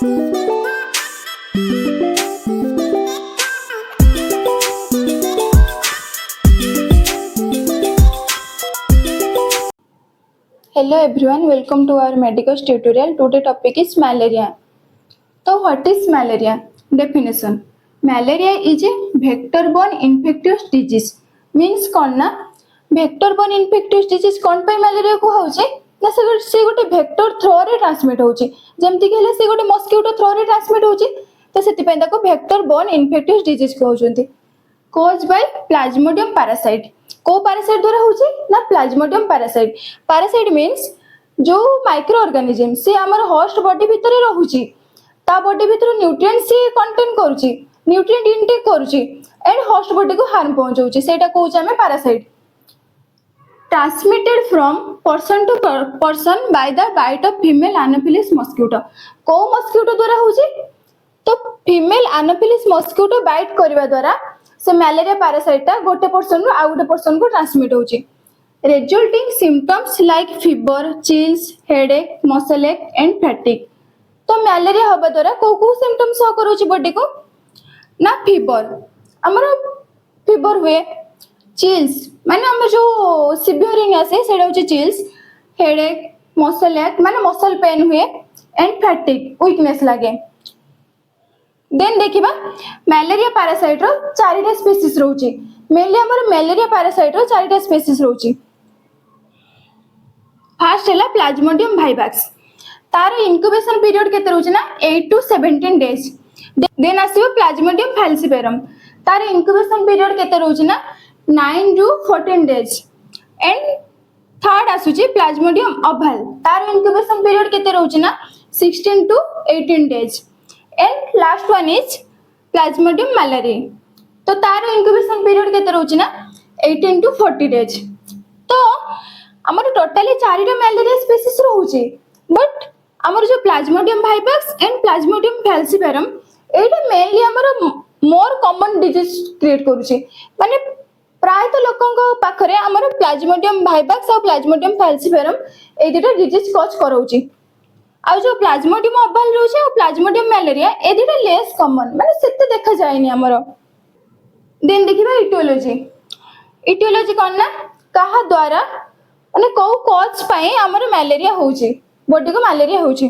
Hello everyone, welcome to our medical tutorial. Today topic is malaria. So what is malaria? Definition. Malaria is a vector-borne infectious disease. Means कौन ना vector-borne infectious disease कौन पे malaria को होचे ना से गोटे vector through रे transmit होचे जेमती के लिए से गोटे mosquito through रे transmit होचे तो सेति पे ताको vector-borne infectious disease को होचंती caused by plasmodium parasite. को पैरासाइट द्वारा होची ना प्लाज्मोडियम पैरासाइट. पैरासाइट मीन्स जो माइक्रो ऑर्गेनिज्म से हमर होस्ट बॉडी भीतर रहूची ता बॉडी भीतर न्यूट्रिएंट से कंटेन करूची न्यूट्रिएंट इनटेक करूची एंड होस्ट बॉडी को हार्म पहुंचाउची सेटा कहूची हमें parasite. Transmitted from person to person by the bite of female anopheles mosquito. को मस्किटो द्वारा होची तो फीमेल एनोफिलिस मस्किटो बाइट करबा द्वारा से malaria parasite गोटे पर्सन रु आ गोटे पर्सन को ट्रांसमिट होची. Resulting symptoms like fever, chills, headache, muscle एक एंड फैटिग. तो malaria होबा द्वारा को सिम्पटम्स हो करूची बॉडी को ना फीवर हमर फीवर हुए, चिल्स माने हम जो सिवियरिंग आसे सेडा होची चिल्स, हेडेक, मसल एक माने मसल पेन हुए एंड फैटिग वीकनेस लागे. देन देखिबा malaria parasite रो चारिटा स्पीसीज रहउची. मेनली हमर malaria parasite रो चारिटा स्पीसीज रहउची. फर्स्ट हैला प्लाज्मोडियम वाइवाक्स. तार इंक्यूबेशन पीरियड केते रहउची ना 8 to 17 डेज. देन आसीबो प्लाज्मोडियम फैल्सिपेरम. तार इंक्यूबेशन पीरियड केते रहउची ना 9 to 14 डेज. एंड थर्ड आसुची प्लाज्मोडियम ओवल. तार इंक्यूबेशन पीरियड केते रहउची ना 16 to 18 days. And last one is Plasmodium malariae. तो तार इंक्यूबेशन पीरियड केते रहउची ना 18 to 40 डेज. तो हमर टोटली चारिटा malaria स्पीसीज रहउची बट हमर जो Plasmodium वाइवाक्स and Plasmodium falciparum Etah mainly हमर मोर कॉमन डिजीज क्रिएट करूची. माने प्राय तो लोकंक पाखरे हमर प्लाज्मोडियम वाइवाक्स और प्लाज्मोडियम फैल्सिपेरम ए दुटा डिजीज कॉज करउची. आ जो प्लाज्मोडियम ओवल रहउची और प्लाज्मोडियम malaria ए दुटा लेस कॉमन माने सेते देखा जायनी हमरो. देन देखिबा इटियोलॉजी. इटियोलॉजी कोन ना कहा द्वारा माने को कॉज पाए हमर malaria होउची बॉडी को malaria होउची.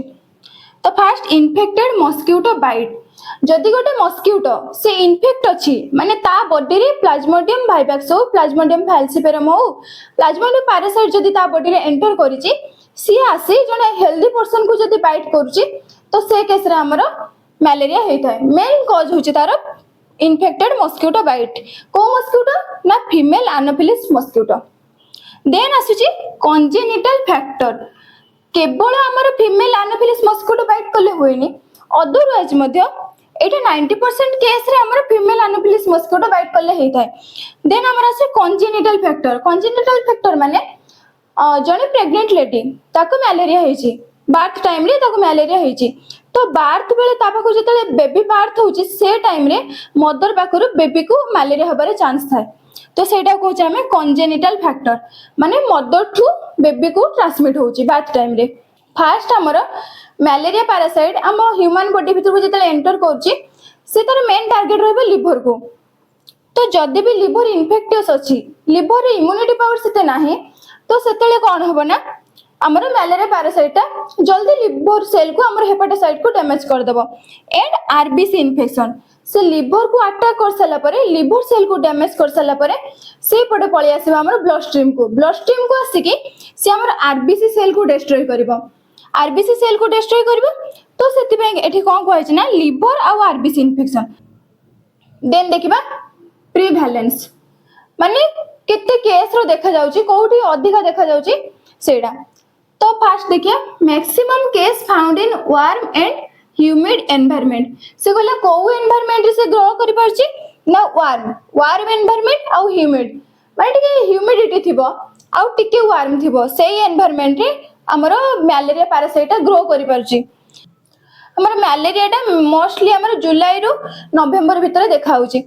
तो फर्स्ट इन्फेक्टेड मस्किटो बाइट. जदि गोटे मस्किटो से इन्फेक्ट अछि माने ता बॉडी रे प्लाज्मोडियम वाइवाक्स हो प्लाज्मोडियम फैल्सिपेरम हो प्लाज्मोडियम पैरासाइट जदि ता बॉडी रे एंटर करिछि सी आसी जने हेल्दी पर्सन को जदि बाइट करूची तो से केस रे हमर malaria हेइथाय. मेन कॉज होची तार इन्फेक्टेड मस्किटो बाइट. को मस्किटो ना फीमेल एनोफिलिस मस्किटो. देन आसुची कॉन्जेनिटल फैक्टर. केवल हमर फीमेल एनोफिलिस मस्किटो बाइट करले होइनी अदरवाइज मध्ये एटा 90% केस रे हमर फीमेल एनोफिलिस मस्किटो बाइट करले हेइथाय. देन हमर आसे कॉन्जेनिटल फैक्टर. कॉन्जेनिटल फैक्टर माने जने प्रेग्नेंट लेडी ताको malaria हेची बार्थ टाइम रे ताको malaria हेची. तो बार्थ बेले ता पाखु जतले बेबी बार्थ होची से टाइम रे मदर पाखरु बेबी को malaria हबारे चांस थाए. तो सेटा कहूचे हमें कॉन्जेनिटल फैक्टर माने मदर टू बेबी को ट्रांसमिट होची बार्थ टाइम रे. फर्स्ट हमर malaria पैरासाइट हम ह्यूमन बॉडी भीतर को जतले एंटर करची से तार मेन टारगेट रहबे लिवर को. तो जदि भी लिवर इन्फेक्टियस अछि लिवर रे इम्यूनिटी पावर सेते नाही तो सेतेले कोन होबो ना हमर malaria पैरासाइट जल्दी लिवर सेल को हमर हेपाटोसाइट को डैमेज कर देबो. एंड आरबीसी इन्फेक्शन से लिवर को अटैक कर साला परे लिवर सेल को डैमेज कर साला परे से पटे पळि आसीबो हमर ब्लड स्ट्रीम को आसी कि से हमर आरबीसी सेल को डिस्ट्रॉय करबो. आरबीसी सेल को डिस्ट्रॉय करबो तो सेति पे एठी कोन कहै छै ना लिवर आ आरबीसी इन्फेक्शन. देन देखिबा प्रीवैलेंस माने केते केस रो देखा जाउची कोठी अधिका देखा जाउची सेडा. तो फर्स्ट देखिए maximum case found in warm and humid environment. से कहला को एनवायरनमेंट से ग्रो करि परची ना वार्म एनवायरनमेंट आ ह्यूमिड माने टिके ह्यूमिडिटी थिबो आ टिके वार्म थिबो सेही एनवायरनमेंट रे हमरो malaria पैरासाइट ग्रो करि परची. हमर malaria टा मोस्टली हमर जुलाई रु नवंबर भीतर देखा होची.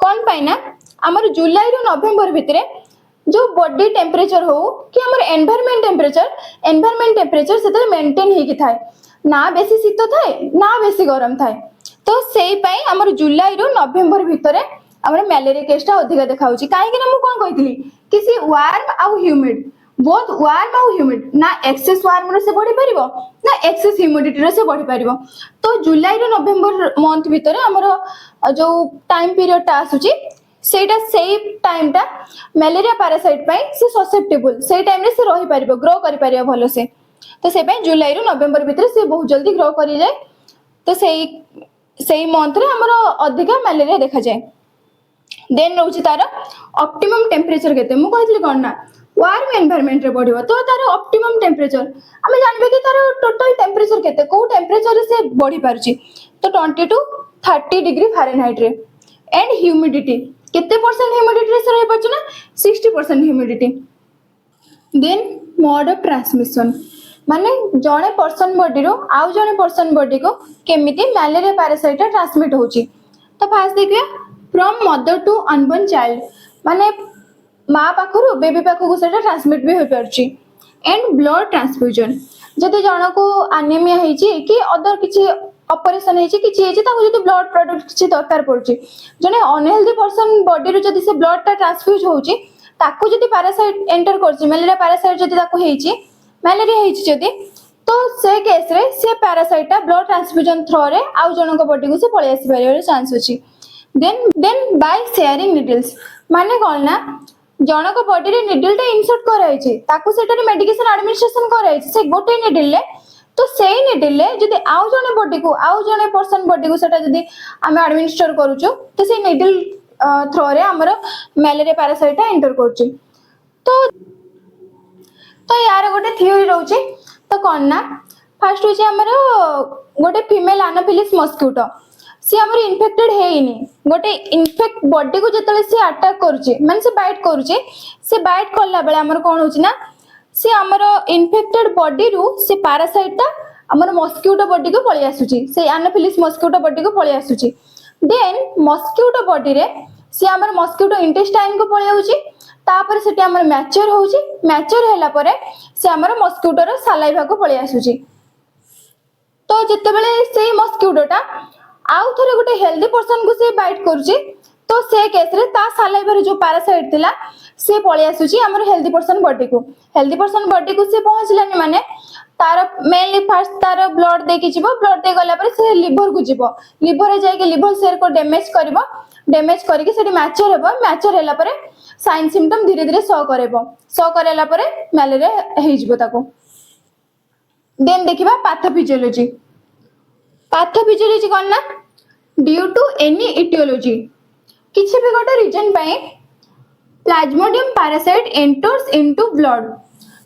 कोन पाई ना हमर जुलाई रु नवंबर भीतर जो बॉडी टेम्परेचर हो कि हमर एनवायरनमेंट टेम्परेचर सेते मेंटेन हे कि थाए. ना बेसी शीत थाए ना बेसी गरम थाए तो सेई पई हमर जुलाई रु नवेम्बर भितर हमर मलेरिया केसटा अधिक देखाउची काहे कि मु कोन कहितली कि सी वार्म आउ ह्यूमिड बोथ वार्म आउ ह्यूमिड ना एक्सेस वार्म रे से बढ़ी परिबो ना एक्सेस ह्यूमिडिटी रे से बढ़ी परिबो तो जुलाई रु नवेम्बर मंथ भितर हमर जो टाइम पीरियड टा आसुची सेटा सेई टाइम टा मलेरिया पैरासाइट पई से ससेप्टेबल सेई टाइम रे से रही परिबो ग्रो करि परिबो भलो से तो से पई जुलाई रु नवेम्बर भितर से बहुत जल्दी ग्रो करि जाय तो सेई मंथ रे हमर अधिक मलेरिया देखा जाय देन रहउची तार ऑप्टिमम टेम्परेचर केते मु कहितली कोन ना वार्म एनवायरनमेंट रे बढ़िबो तो तार ऑप्टिमम टेम्परेचर हमें जानबे कि तार टोटल टेम्परेचर केते को टेम्परेचर रे से बढ़ी पारुची तो 20 टू 30 डिग्री फारेनहाइट रे एंड ह्यूमिडिटी केते परसेंट ह्यूमिडिटी रे से रही पारुची ना 60% humidity then mode of transmission माने जणे पर्सन बॉडी रो आउ जणे पर्सन बॉडी को केमिति मलेरिया पैरासाइट ट्रांसमिट होची तो फास्ट देखिए from mother to unborn child माने माँ पाखरु बेबी पाखु से ट्रांसमिट भी हो पारची एंड ब्लड ट्रांसफ्यूजन जदि जन को एनीमिया हेची कि अदर किछि ऑपरेशन हेची किछि हेची ताको जदि ब्लड प्रोडक्ट किछि दरकार पड़ची जने अनहेल्दी पर्सन बॉडी रो जदि से ब्लड टा ट्रांसफ्यूज होची ताको जदि पैरासाइट एंटर करची मलेरिया पैरासाइट जदि ताको हेची मलेरिया हेची जदि तो से केस रे से पैरासाइट टा ब्लड ट्रांसफ्यूजन थ्रो रे आउ जन को बॉडी को से पळे आसी पारे चांस अछि देन बाय शेयरिंग निडल्स माने कोन ना जनक बॉडी रे निडल टा इंसर्ट कराई छै ताकू सेटा मेडिकेशन एडमिनिस्ट्रेशन कराई छै से गोटे निडल ले तो सेई निडल ले जदि आउ जने बॉडी को आउ जने पर्सन बॉडी को सेटा जदि हम एडमिनिस्टर करूछु तो से निडल थ्रो रे हमर मलेरिया पैरासाइट एंटर करछि तो यार गोटे थ्योरी रहउछि तो कोन ना फर्स्ट होछि हमर गोटे फीमेल एनाफिलिस मस्किटो सी हमर इन्फेक्टेड हेइनी गोटे इन्फेक्ट बॉडी को जतले से अटैक करूची माने से बाइट करला बेले हमर कोन होची ना से हमर इन्फेक्टेड बॉडी रु से पैरासाइट ता हमर मस्किटो बॉडी को पळि आसुची से एनाफिलिस मस्किटो बॉडी को पळि आसुची देन मस्किटो बॉडी रे से हमर मस्किटो इंटेस्टाइन को पळि आउची तापर सेटी हमर मैच्योर हैला परे से हमर मस्किटो रो सलाइवा को पळि आसुची तो जते बेले से मस्किटोटा आउ थरे गोटे हेल्दी पर्सन को से बाइट करूची तो से केस रे ता सलाइवा जो पैरासाइट थिला से पळे आसुची हमर हेल्दी पर्सन बॉडी को से पहुंचलानी माने तार मेनली फर्स्ट तार ब्लड देकी जीवो ब्लड दे गला पर से लिवर को जीवो लिवर रे जाय के लिवर सेल को डैमेज करके सेठी मैच्योर हैला पर साइन सिम्टम धीरे धीरे शो करेला पर मलेरिया हे जीवो ताको देन देखिबा पैथोफिजियोलॉजी कोन ना ड्यू टू एनी इटियोलॉजी किछि भी गोटे रीजन पई plasmodium parasite enters into blood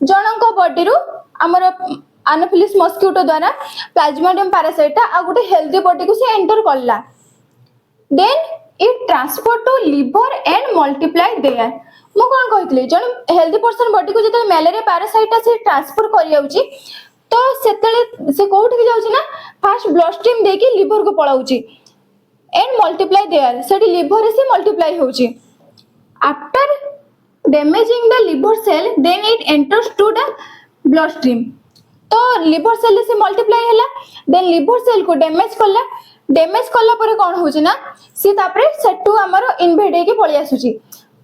जनक बॉडी रु हमर एनाफिलिस मस्किटो द्वारा प्लाज्मोडियम पैरासाइट आ गोटे हेल्दी बॉडी को से एंटर करला then it transfer to liver and multiply there मु कोन कहितले जन हेल्दी पर्सन बॉडी को जते मलेरिया पैरासाइट से ट्रांसफर करि आउची तो सेतले से कोउठ के जाउची ना फर्स्ट ब्लड स्ट्रीम देकी लिवर को पळाउची एंड मल्टीप्लाई देयर सेठी लिवर से मल्टीप्लाई होउची after damaging the liver cell then it enters to the blood stream तो लिवर सेल से मल्टीप्लाई हैला देन लिवर सेल को डैमेज कला पर कोन होउची ना सी तापरे सेटू हमर इन्वेड हे के पळि आसुची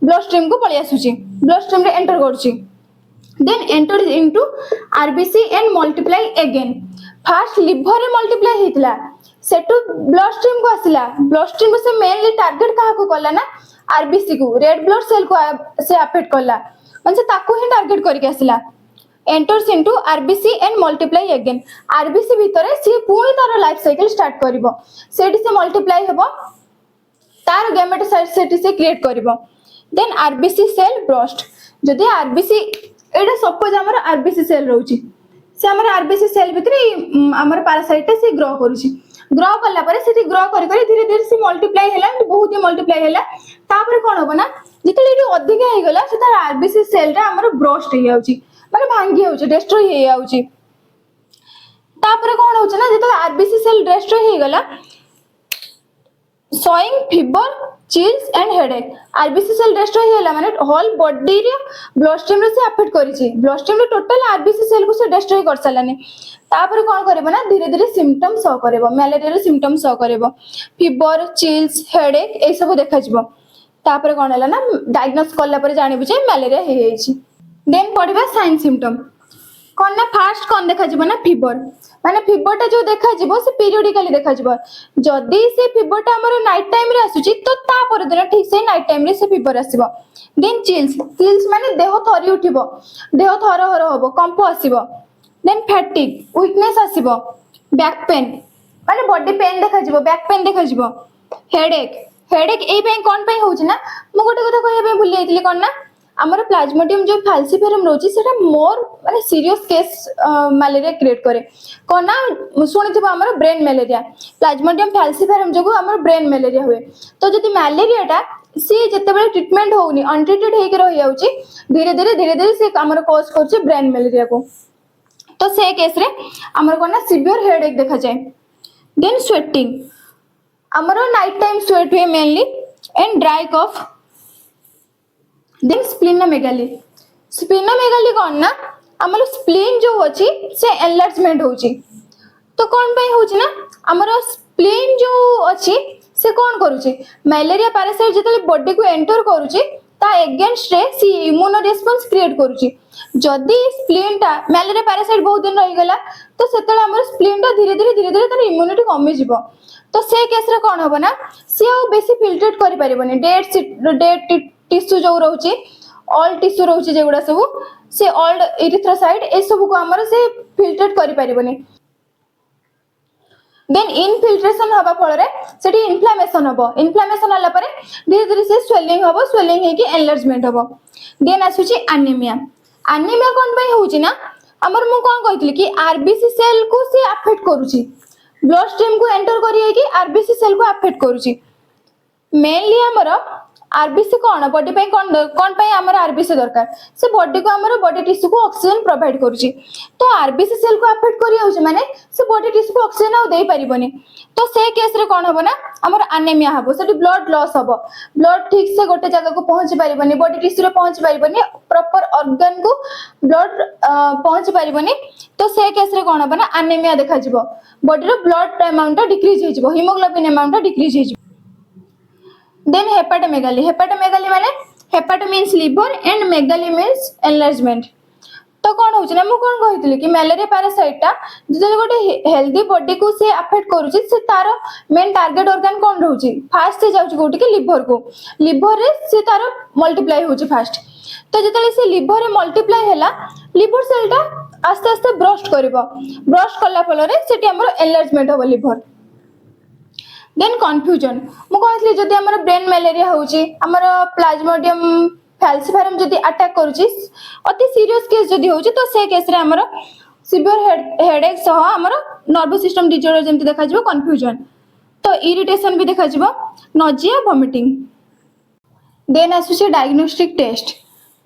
ब्लड स्ट्रीम को पळि आसुची ब्लड स्ट्रीम रे एंटर करची then enters into RBC and multiply again first liver रे multiply हेतला सेटू blood stream को आसिला blood stream से मेनली टारगेट काहा को कला ना RBC को रेड ब्लड सेल को से अफेक्ट कला म्हणजे ताको ही टारगेट करके आसिला enters into RBC and multiply again RBC भितरे से पूर्ण तार लाइफ साइकिल स्टार्ट करिवो सेठी से मल्टीप्लाई हेबो तार गैमेटोसाइट सेठी से क्रिएट करिवो देन RBC सेल ब्रस्ट जदि RBC एटा सपोज हमर आरबीसी सेल रहउची से हमर आरबीसी सेल भितरे हमर पैरासाइट से ग्रो करूची ग्रो करला परे सेठी ग्रो करी करी धीरे धीरे से मल्टीप्लाई हैला बहुत ही मल्टीप्लाई हैला तापर कोन होबो ना जितले एटी अधिक हे गेला से तार आरबीसी सेल रे हमर ब्रस्ट हे जाउची माने भांगी होउची डिस्ट्रॉय हे जाउची तापर कोन होउची ना जितले आरबीसी सेल डिस्ट्रॉय हे गेला showing fever, chills and headache. RBC cell destroy होला माने whole body रे blood stream रे से affect करिछि, blood stream रे total RBC cell को से destroy कर सालाने। तापर कोन करबो ना धीरे धीरे सिम्पटम शो करबो, मैलेरिया रे सिम्पटम शो करबो, फीवर, चिल्स, हेडेक ए सब देखा जिवो। तापर कोन होला ना डायग्नोस करला पर जानिबो जे मैलेरिया हे हेछि। देन पढिबा साइन सिम्पटम कौन ना फास्ट कौन देखा जीवो ना फीवर माने फीवर टा जो देखा जीवो से पीरियडिकली देखा जीवो जदी से फीवर टा हमर नाइट टाइम रे आसुची तो ता पर दिन ठीक से नाइट टाइम रे से फीवर आसीबो। देन चिल्स चिल्स माने देह थरी उठिबो, देह थर हर होबो, कंप आसीबो। देन फैटिक वीकनेस आसीबो, बैक पेन माने बॉडी पेन देखा जीवो, बैक पेन देखा जीवो। हेडेक हेडेक ए पे कोन पे होउची ना मु गोटे कथा कहबे भूली जाइतली कोन ना आमर प्लाज्मोडियम जो फाल्सिफेरम रोची सेटा मोर माने सीरियस केस मैलेरिया क्रिएट करे कोन ना सुनिथिबो आमर ब्रेन मैलेरिया प्लाज्मोडियम फाल्सिफेरम जो आमर ब्रेन मैलेरिया हुए तो जदि मैलेरिया टा सी जेतेबेले ट्रीटमेंट होउनी अनट्रीटेड हेके रहि जाउची धीरे धीरे से आमर कॉज करची ब्रेन मैलेरिया को तो से केस रे आमर कोन ना सीवियर हेडेक देखा जाए। देन स्वेटिंग आमर नाइट टाइम स्वेट हुए mainly and dry cough. Then splenomegaly splenomegaly कौन ना आमर स्प्लीन जो होची से एनलार्जमेंट होची तो कौन पे होची ना आमर स्प्लीन जो अछि से कौन करूची मैलेरिया पैरासाइट जेतले बॉडी को एंटर करूची ता अगेंस्ट रे सी इम्यूनो रिस्पांस क्रिएट करूची जदी स्प्लीन टा मैलेरिया पैरासाइट बहुत दिन रही गला तो सेतले आमर स्प्लीन टा धीरे धीरे तार इम्यूनिटी कमी जिवो तो से केस रे कौन होबो ना सी आ बेसी फिल्ट्रेट करि परिबोनी डेड टिश्यू जो रोचे ऑल टिश्यू रोचे जेगुडा सब से ऑल एरिथ्रोसाइट ए सब को हमर से फिल्ट्रेट करि परिबोनी। देन इनफिल्ट्रेशन हबा फल रे सेठी इन्फ्लेमेशन हबो, इन्फ्लेमेशन हला परे धीरे धीरे से स्वेलिंग हबो, स्वेलिंग हे कि एनलार्जमेंट हबो। देन आसुची एनीमिया एनीमिया कोन पई होउची ना हमर मु कोन कहितली कि आरबीसी सेल को से अफेक्ट करूची ब्लड स्ट्रीम को एंटर करिए कि आरबीसी सेल को अफेक्ट करूची मेनली हमर आरबीसी कौन बॉडी पे कौन पे हमर आरबीसी दरकार से बॉडी को हमर बॉडी टिश्यू को ऑक्सीजन प्रोवाइड करूची तो आरबीसी सेल को अफेक्ट करिया होची माने से बॉडी टिश्यू को ऑक्सीजन आ देई परिबोनी तो से केस रे कोन हबो ना हमर एनीमिया हबो सेठी ब्लड लॉस हबो ब्लड ठीक से गोटे जगह को पहुंच परिबोनी बॉडी टिश्यू रे पहुंच परिबोनी प्रॉपर ऑर्गन को ब्लड पहुंच परिबोनी तो से केस रे कोन हबो ना एनीमिया देखा जिवो बॉडी रो ब्लड अमाउंट डिक्रीज हे जिवो हीमोग्लोबिन अमाउंट डिक्रीज हे जिवो। देन हेपाटोमेगाली माने hepato means liver and megaly means enlargement तो कौन होची ना मु कोन कहितली कि मैलेरिया पैरासाइट टा जे गोटे हेल्दी बॉडी को से अफेक्ट करूची से तार मेन टारगेट ऑर्गन कोन रहउची फास्ट से जाउची कोठी कि लिवर रे से तार मल्टीप्लाई होची फास्ट तो जेतले से लिवर रे मल्टीप्लाई हैला लिवर सेल टा आस्ते आस्ते ब्रस्ट करबो ब्रस्ट करला फल रे सेठी हमर एनलार्जमेंट हो लिवर। देन कन्फ्यूजन मु कहली जदि हमर ब्रेन मैलेरिया होची हमर प्लाज्मोडियम फाल्सिफेरम जदि अटैक करूची अति सीरियस केस जदि होची तो से केस रे हमर सिवियर हेडेक सह हमर नर्वस सिस्टम डिसऑर्डर जेंति देखा जिवो कन्फ्यूजन तो इरिटेशन भी देखा जिवो नोजिया वोमिटिंग। देन आसुची डायग्नोस्टिक टेस्ट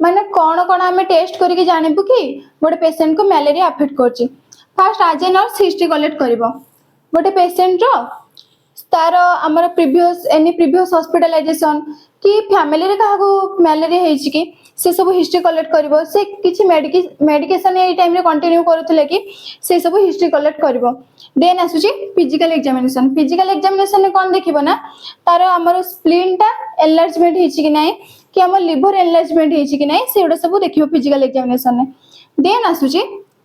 माने कोन कोन हमें टेस्ट करके जानिबु कि गोटे पेशेंट को मैलेरिया अफेक्ट करची फर्स्ट आज ए नर्स हिस्ट्री कलेक्ट करबो गोटे पेशेंट रो तार आमर प्रीवियस हॉस्पिटलाइजेशन कि फैमिली रे काहा को मैलेरिया हेछि कि से सब हिस्ट्री कलेक्ट करबो से किछि मेडिकेशन ए टाइम रे कंटिन्यू करथले कि से सब हिस्ट्री कलेक्ट करबो। देन आसुची फिजिकल एग्जामिनेशन ने कोन देखिबो ना तार आमर स्प्लीन टा एनलार्जमेंट हेछि कि नै कि हमर लिवर एनलार्जमेंट हेछि कि नै सेडा सब देखिबो फिजिकल एग्जामिनेशन ने। देन आसुची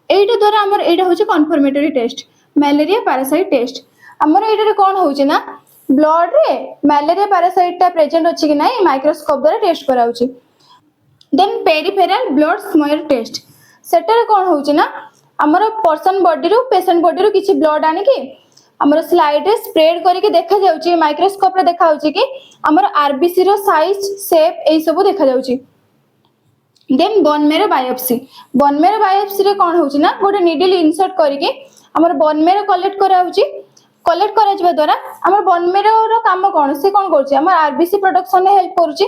एटा द्वारा हमर एटा होछि confirmatory test malaria parasite test हमर एटा रे कोन होछि ना ब्लड रे मैलेरिया पैरासाइट टा प्रेजेंट अछि कि नै माइक्रोस्कोप द्वारा टेस्ट कराउछि। Then peripheral blood smear test सेटा रे कोन होछि ना हमर पर्सन बॉडी रो पेशेंट बॉडी रो किछि ब्लड आनि कि हमर स्लाइड रे स्प्रेड करके देखा जाउछि माइक्रोस्कोप रे देखा होछि कि हमर आरबीसी रो साइज शेप ए सब देखा जाउछि। देन बोन मेरो बायोप्सी रे कोन होछि ना गोटे नीडल इंसर्ट करके हमर बोन मेरो कलेक्ट कराउछि कलेक्ट करा जबा द्वारा हमर बोन मेरो रो काम कोन से कोन करछि हमर आरबीसी प्रोडक्शन हेल्प करछि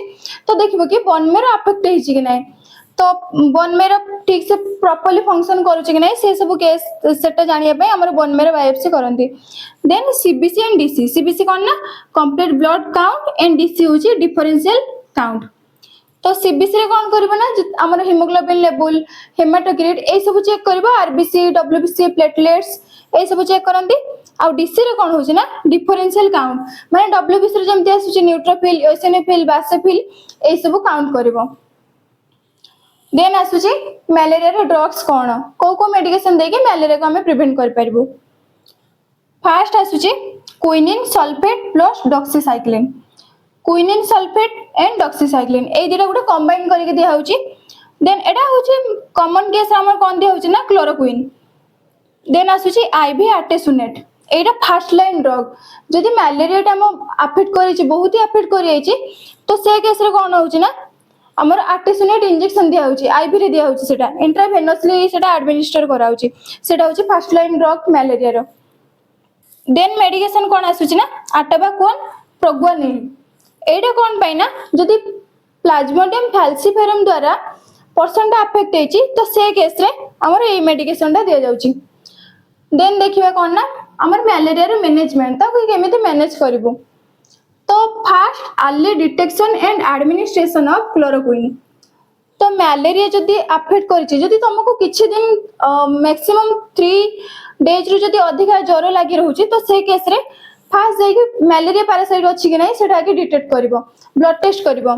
तो देखिबो कि बोन मेरो अफेक्ट हेछि कि नै तो बोन मेरो ठीक से प्रॉपर्ली फंक्शन करूची कि नहीं से सब केस सेटा जानिया पे हमर बोन मेरो बायोप्सी करंती। Then CBC and DC, CBC कोन ना complete blood count and DC होची डिफरेंशियल काउंट। तो सीबीसी रे कोन करबो ना हमर हीमोग्लोबिन लेवल, हेमाटोक्रिट ए सब चेक करबो, आरबीसी, डब्ल्यूबीसी, प्लेटलेट्स ए सब चेक करंती। आ डीसी रे कोन होची ना डिफरेंशियल काउंट, माने डब्ल्यूबीसी रे जेमति आसुची न्यूट्रोफिल, एसिनोफिल, बासोफिल ए सब काउंट करबो। देन आसुची मलेरिया रे ड्रग्स कोन, को मेडिकेशन देके मलेरिया को हमें प्रिवेंट कर परबो। फर्स्ट आसुची quinine sulphate plus doxycycline, quinine sulphate and doxycycline ए दिटा गुटे कंबाइन करके दिया होची। देन एटा होची कॉमन केस हमर कोन दिया होची ना क्लोरोक्विन। देन आसुची आईवी आर्टेसुनेट, एटा फर्स्ट लाइन ड्रग, जदि मलेरिया टा हम अफेक्ट करिछि, बहुत ही अफेक्ट करि आइछि, तो से केस रे कोन होची ना हमर आर्टेसुनेट इंजेक्शन दिया होची, आईवी रे दिया होची, सेटा इंट्रावेनसली सेटा एडमिनिस्टर करा होची, सेटा होची फर्स्ट लाइन ड्रग मलेरिया रो। देन मेडिकेशन कोन आसुची ना आटाबाकोन, प्रोग्वानिल, एटा कोन पाई ना जदि प्लाज्मोडियम फैल्सीफेरम द्वारा पर्सन टा अफेक्ट हेची, तो से केस रे हमर ए मेडिकेशन टा दिया जाउची। देन देखिबा कोन ना हमर मलेरिया रो मैनेजमेंट ताको केमिति मैनेज करबो। तो fast early detection and administration of chloroquine. तो मलेरिया जदि अफेक्ट करिछि, जदि तुमको किछि दिन मैक्सिमम 3 डेज रु जदि अधिका ज्वर लागि रहउछि, तो से केस रे फास्ट जाई मलेरिया पैरासाइट अछि कि नै सेटा के डिटेक्ट करबो, ब्लड टेस्ट करबो।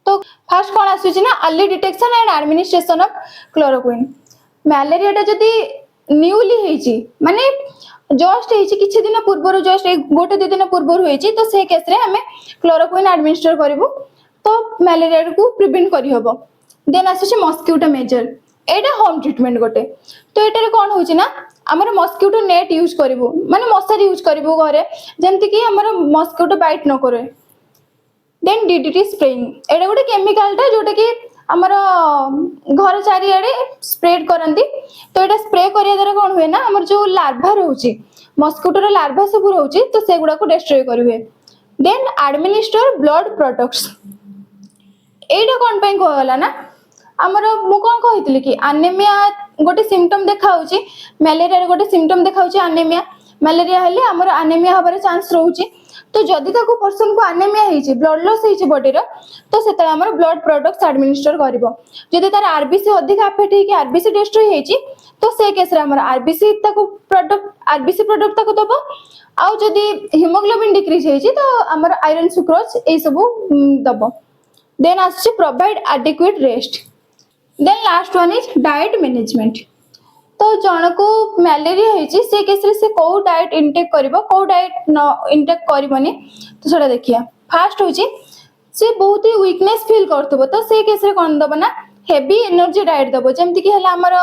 तो फास्ट कोन आसुछि ना early detection and administration of chloroquine. Malaria टा जदि न्यूली हेछि माने जस्ट हेछि किछि दिन पूर्व जस्ट गोटे 2 दिन पूर्व हेछि, तो से केस रे हमें क्लोरोक्विन एडमिनिस्टर करबो, तो मलेरिया को प्रिवेंट करि हबो। देन आसुछि मस्किटो मेजर, एटा होम ट्रीटमेंट गोटे। तो एटा रे कोन होछि ना हमर मस्किटो नेट यूज करबो, माने मशारी यूज करबो घरे, जेंति कि हमर मस्किटो बाइट न करे। देन डीडीटी स्प्रेइंग, एटा गोटे केमिकल टा जोटा कि हमर घर चारिआडे स्प्रेड करंती। तो एटा स्प्रे करिया द्वारा कोन हुए ना हमर जो लार्वा रहउची, मस्किटो रो लार्वा सब रहउची, तो सेगुडा को डिस्ट्रॉय करबे। देन एडमिनिस्टर ब्लड प्रोडक्ट्स, एटा कोन पई कहला ना हमर मु कोन कहितली कि एनीमिया गोटे सिम्पटम देखा होची, मलेरिया रे गोटे सिम्पटम देखा होची एनीमिया। मलेरिया हेले हमर एनीमिया हबार चांस रहउची। तो जदि ताको पर्सन को एनीमिया हेची, ब्लड लॉस हेची बॉडी रो, तो सेता हमर ब्लड प्रोडक्ट्स एडमिनिस्टर करबो। जदि तार आरबीसी अधिक अफेक्ट हे कि आरबीसी डिस्ट्रॉय हेची, तो से केस रे हमर आरबीसी ताको प्रोडक्ट ताको दबो। आ जदि हीमोग्लोबिन डिक्रीज हेची, तो हमर आयरन सुक्रोज ए सब दबो। देन आछि provide adequate rest. Then last one is diet management. तो जन को मलेरिया हेची, से केस रे से को डाइट इनटेक करबो, को डाइट न इनटेक करबनी, तो सेटा देखिया। फर्स्ट होची से बहुत ही वीकनेस फील करथबो, तो से केस रे कोन दबो ना हेवी एनर्जी डाइट दबो, जेमति कि हला हमर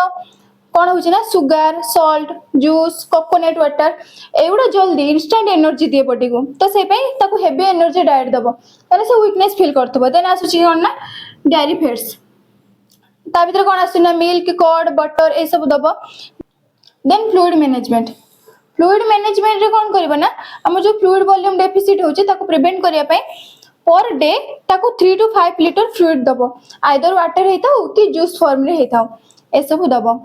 कोन होची ना sugar, salt, juice, coconut water, एउडा जल्दी इंस्टेंट एनर्जी दिए बॉडी को, तो से पई ताको हेवी एनर्जी डाइट दबो, ताले से वीकनेस फील करथबो। देन आसुची कोन ना डेयरी फीड्स, ता भीतर कोन आसु ना मिल्क, कर्ड, बटर ए सब दबो। Then fluid management, fluid management रे कोन करबो ना हम जो फ्लूइड वॉल्यूम डेफिसिट होची ताको प्रिवेंट करिया पई पर डे ताको 3 to 5 लीटर फ्लूइड दबो, आइदर वाटर हेताउ कि जूस फॉर्म रे हेताउ, ए सब दबो।